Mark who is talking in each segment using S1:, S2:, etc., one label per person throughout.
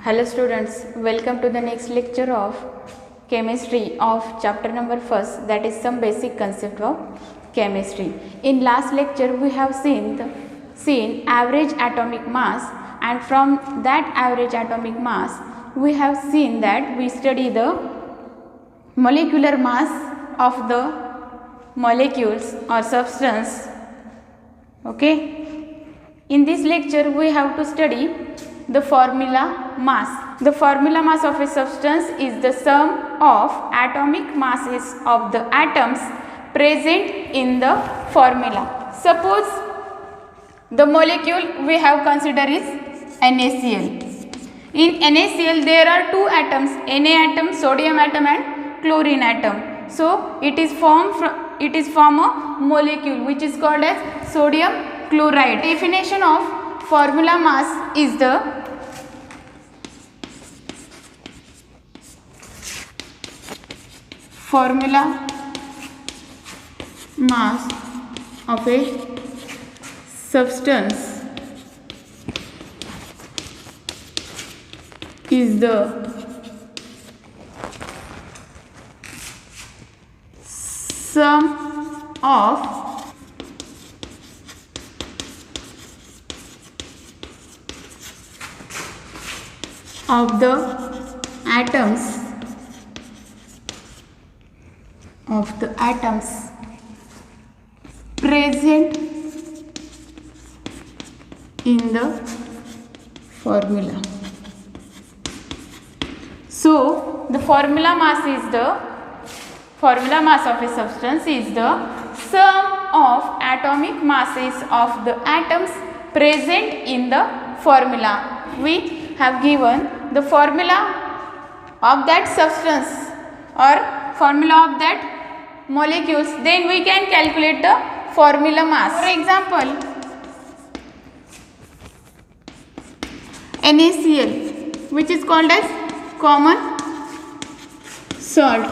S1: Hello students, welcome to the next lecture of chemistry of chapter number 1st, that is some basic concept of chemistry. In last lecture we have seen average atomic mass, and from that average atomic mass we have seen that we study the molecular mass of the molecules or substance. Okay. In this lecture we have to study the formula mass. The formula mass of a substance is the sum of atomic masses of the atoms present in the formula. Suppose the molecule we have considered is NaCl. In NaCl there are two atoms, Na atom, sodium atom and chlorine atom. So it is form a molecule which is called as sodium chloride. Definition of formula mass is the formula mass of a substance is the sum of the atoms present in the formula. So the formula mass of a substance is the sum of atomic masses of the atoms present in the formula. We have given the formula of that substance or formula of that molecules, then we can calculate the formula mass. For example, NaCl, which is called as common salt.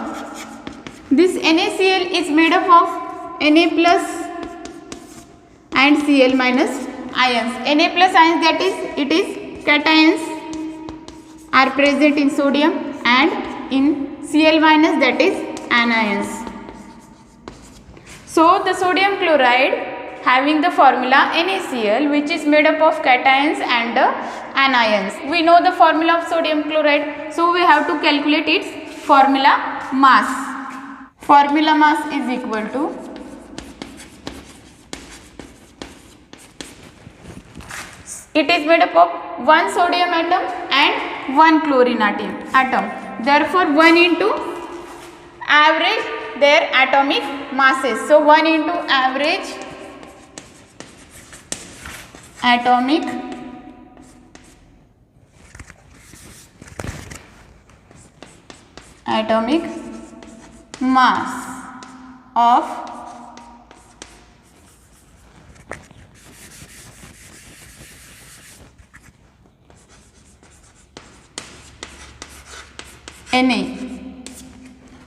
S1: This NaCl is made up of Na plus and Cl minus ions. Na plus ions, that is cations are present in sodium, and in Cl minus, that is anions. So the sodium chloride having the formula NaCl, which is made up of cations and anions. We know the formula of sodium chloride, so we have to calculate its formula mass. Formula mass is equal to it is made up of one sodium atom and one chlorine atom. Therefore 1 into average their atomic masses. So 1 into average atomic mass of Na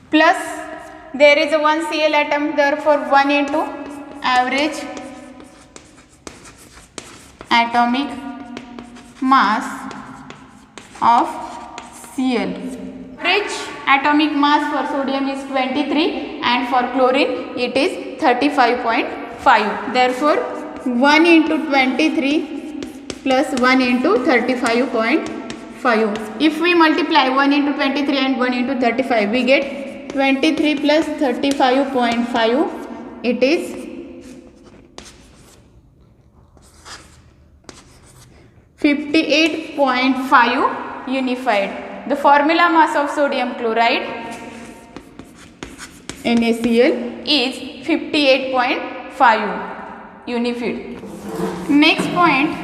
S1: plus there is a one Cl atom, therefore 1 into average atomic mass of Cl. Average atomic mass for sodium is 23 and for chlorine it is 35.5. Therefore 1 into 23 plus 1 into 35.5. If we multiply 1 into 23 and 1 into 35, we get 23 plus 35.5. It is 58.5 unified. The formula mass of sodium chloride NaCl is 58.5 unified. Next point,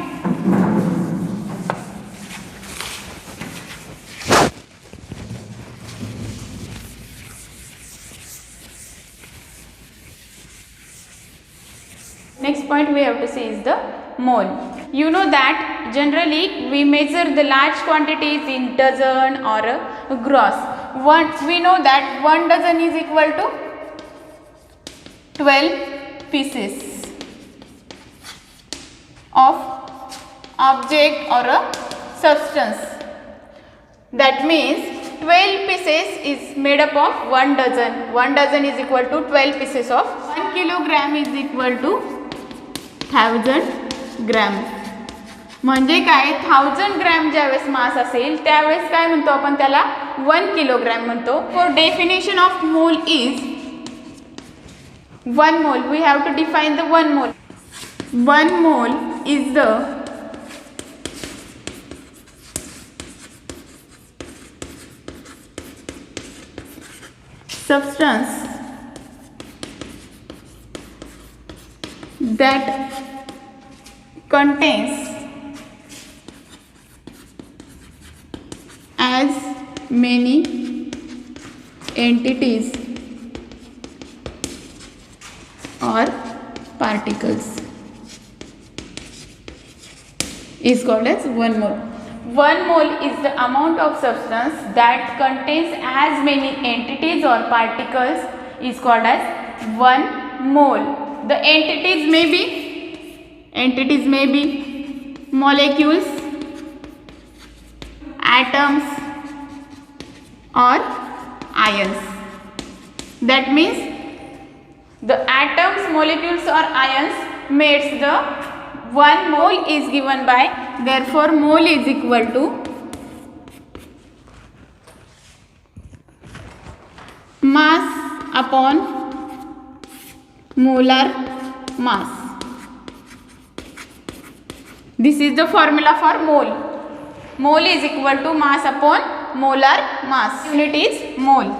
S1: we have to see is the mole. You know that generally we measure the large quantities in dozen or gross. We know that 1 dozen is equal to 12 pieces of object or a substance. That means 12 pieces is made up of 1 dozen. 1 dozen is equal to 12 pieces of 1 kilogram is equal to 1000 gram. म्हणजे काय 1000 gram ज्यावेळेस मास असेल त्यावेळेस काय म्हणतो आपण त्याला 1 kilogram म्हणतो. For definition of mole is 1 mole. We have to define the 1 mole. 1 mole is the substance that contains as many entities or particles is called as 1 mole. 1 mole is the amount of substance that contains as many entities or particles is called as 1 mole. The entities may be molecules, atoms or ions. That means the atoms, molecules or ions makes the 1 mole is given by, therefore mole is equal to mass upon molar mass. This is the formula for mole. Mole is equal to mass upon molar mass. Unit is mole.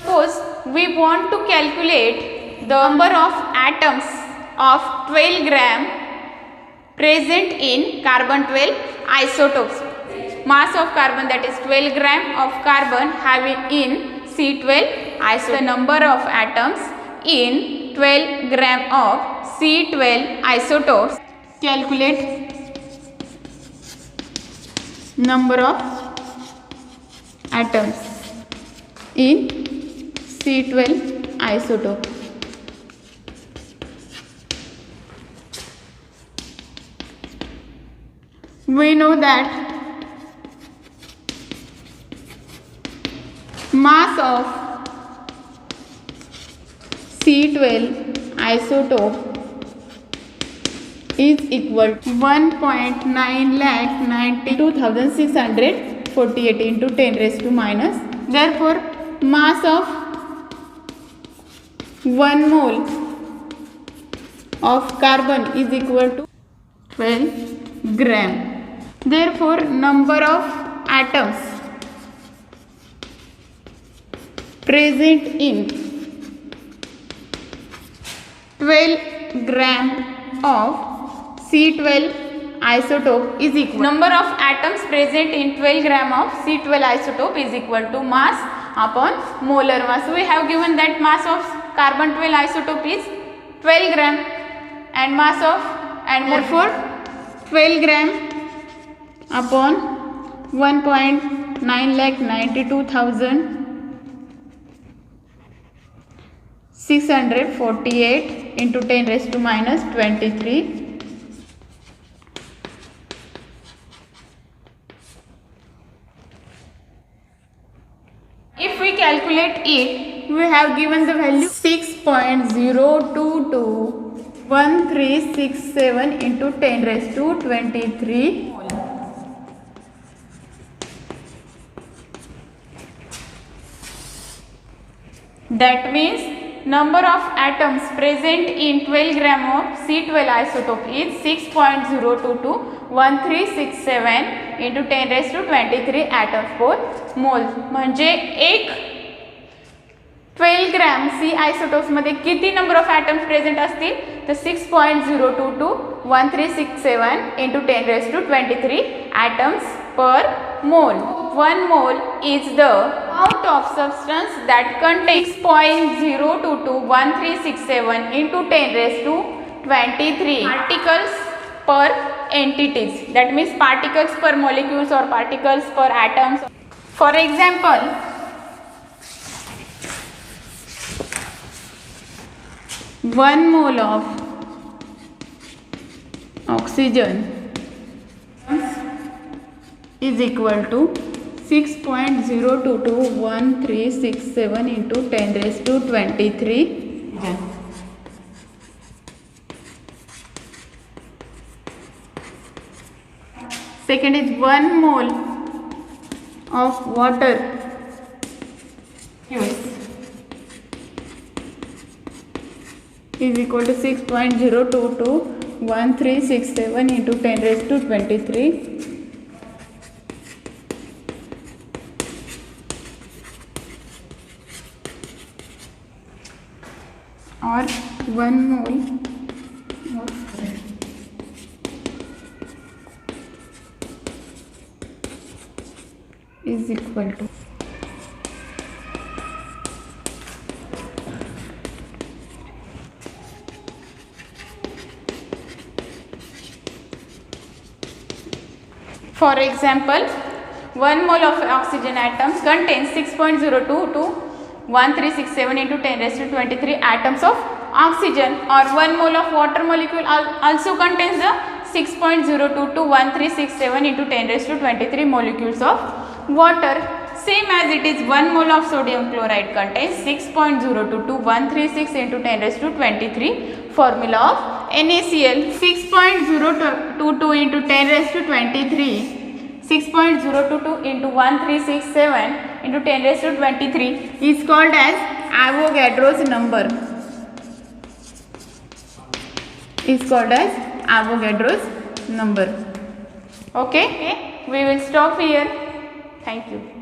S1: Suppose we want to calculate the number of atoms of 12 gram present in carbon 12 isotopes. Mass of carbon, that is 12 gram of carbon having in C12 isotope. The number of atoms in 12 gram of C12 isotopes. Calculate number of atoms in C12 isotope. We know that mass of C12 isotope is equal to 1.992,648 into 10 raised to minus. Therefore, mass of 1 mole of carbon is equal to 12 gram. Therefore, number of atoms present in 12 gram of C12 isotope is equal. Number of atoms present in 12 gram of C12 isotope is equal to mass upon molar mass. We have given that mass of carbon 12 isotope is 12 gram and mass of, and therefore 12 gram upon 1,992,648 into 10 raised to minus 23. If we calculate it, we have given the value 6.0221367 into 10 raised to 23. That means number of atoms present in 12 gram of C12 isotope is 6.0221367 into 10 raised to 23 atoms per mole. म्हणजे एक 12 gram सी isotopes मध्ये किती number of atoms present असतील तर 6.0221367 into 10 raised to 23 atoms per mole. 1 mole is the amount of substance that contains 6.0221367 into 10 raised to 23 particles per entities. That means particles per molecules or particles per atoms. For example, 1 mole of oxygen is equal to 6.022137 into 10 raised to 23. Second is 1 mole of water is equal to 6.022137 into 10 raised to 23. Or 1 mole of is equal to for example 1 mole of oxygen atoms contains 6.022137 into 10 raised to 23 atoms of oxygen, or 1 mole of water molecule also contains the 6.022137 into 10 raised to 23 molecules of water. Same as it is 1 mole of sodium chloride contains 6.022136 into 10 raised to 23. Formula of NaCl 6.022 into 10 raised to 23. 6.022 into 1367 into 10 raised to 23 is called as Avogadro's number. Okay, we will stop here. Thank you.